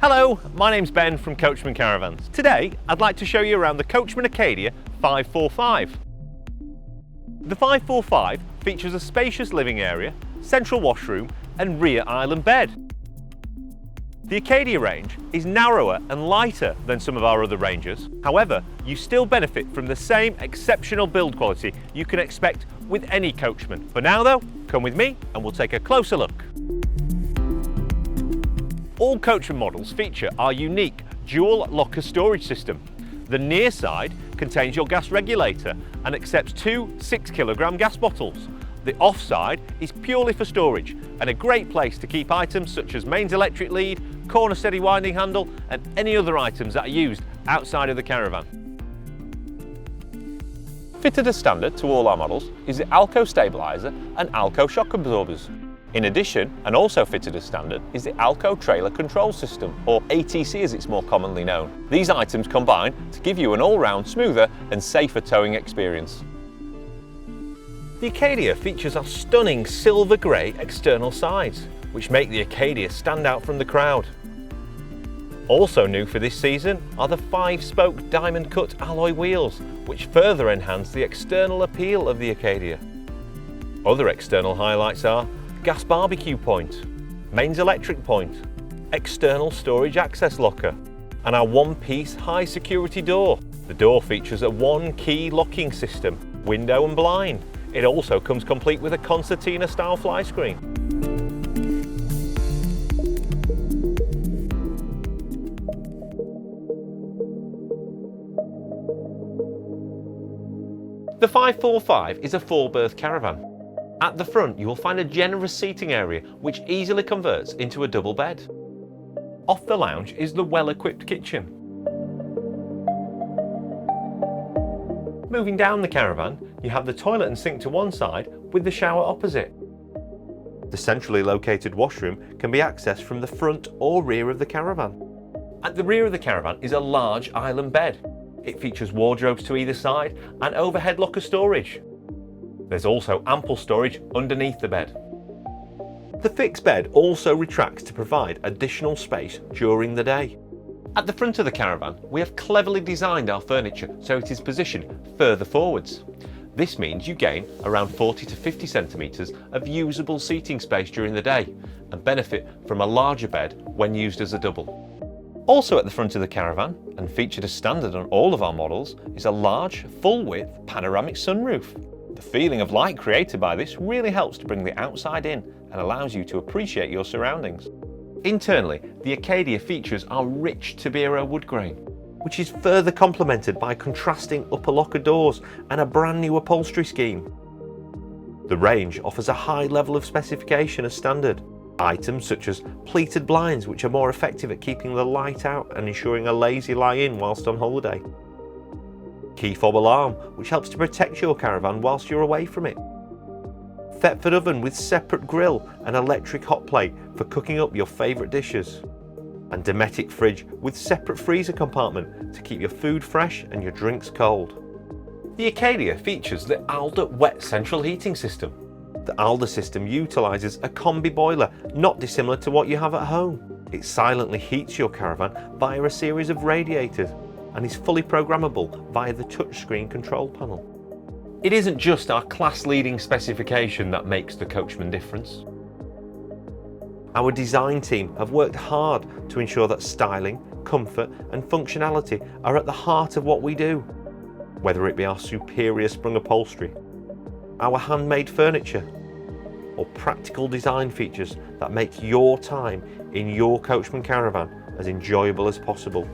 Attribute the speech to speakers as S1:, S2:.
S1: Hello, my name's Ben from Coachman Caravans. Today, I'd like to show you around the Coachman Acadia 545. The 545 features a spacious living area, central washroom and rear island bed. The Acadia range is narrower and lighter than some of our other ranges. However, you still benefit from the same exceptional build quality you can expect with any Coachman. For now though, come with me and we'll take a closer look. All Coachman models feature our unique dual locker storage system. The near side contains your gas regulator and accepts two 6 kilogram gas bottles. The off side is purely for storage and a great place to keep items such as mains electric lead, corner steady winding handle and any other items that are used outside of the caravan. Fitted as standard to all our models is the Alco stabiliser and Alco shock absorbers. In addition, and also fitted as standard, is the Alco Trailer Control System, or ATC as it's more commonly known. These items combine to give you an all-round smoother and safer towing experience. The Acadia features our stunning silver grey external sides, which make the Acadia stand out from the crowd. Also new for this season are the 5-spoke diamond cut alloy wheels, which further enhance the external appeal of the Acadia. Other external highlights are gas barbecue point, mains electric point, external storage access locker, and our one-piece high security door. The door features a one-key locking system, window and blind. It also comes complete with a concertina style fly screen. The 545 is a 4-berth caravan. At the front, you will find a generous seating area which easily converts into a double bed. Off the lounge is the well-equipped kitchen. Moving down the caravan, you have the toilet and sink to one side with the shower opposite. The centrally located washroom can be accessed from the front or rear of the caravan. At the rear of the caravan is a large island bed. It features wardrobes to either side and overhead locker storage. There's also ample storage underneath the bed. The fixed bed also retracts to provide additional space during the day. At the front of the caravan, we have cleverly designed our furniture so it is positioned further forwards. This means you gain around 40 to 50 centimetres of usable seating space during the day and benefit from a larger bed when used as a double. Also at the front of the caravan, and featured as standard on all of our models, is a large, full-width panoramic sunroof. The feeling of light created by this really helps to bring the outside in and allows you to appreciate your surroundings. Internally, the Acadia features our rich Tabiro wood grain, which is further complemented by contrasting upper locker doors and a brand new upholstery scheme. The range offers a high level of specification as standard. Items such as pleated blinds, which are more effective at keeping the light out and ensuring a lazy lie-in whilst on holiday. Key fob alarm, which helps to protect your caravan whilst you're away from it. Thetford oven with separate grill and electric hot plate for cooking up your favourite dishes. And Dometic fridge with separate freezer compartment to keep your food fresh and your drinks cold. The Acadia features the Alder wet central heating system. The Alder system utilises a combi boiler not dissimilar to what you have at home. It silently heats your caravan via a series of radiators and is fully programmable via the touchscreen control panel. It isn't just our class-leading specification that makes the Coachman difference. Our design team have worked hard to ensure that styling, comfort and functionality are at the heart of what we do. Whether it be our superior sprung upholstery, our handmade furniture, or practical design features that make your time in your Coachman caravan as enjoyable as possible.